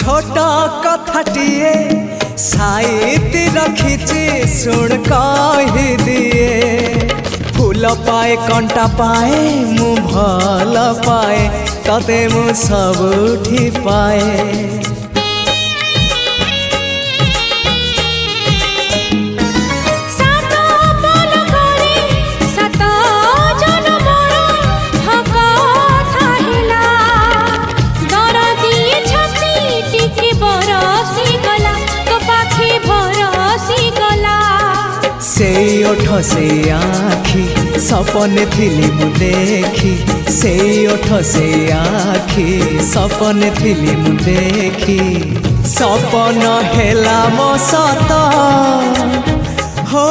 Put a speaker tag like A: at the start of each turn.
A: छोटा कथाटिए साइती रखिछि सुन कहि दिए फूल पाए कंटा पाए मु भल पाए तते मु सबुठी पाए से ओठ से आखी सपने थिली मु देखी से ओठ से आखी सपने थिली मु देखी सपन हेला मो सत हो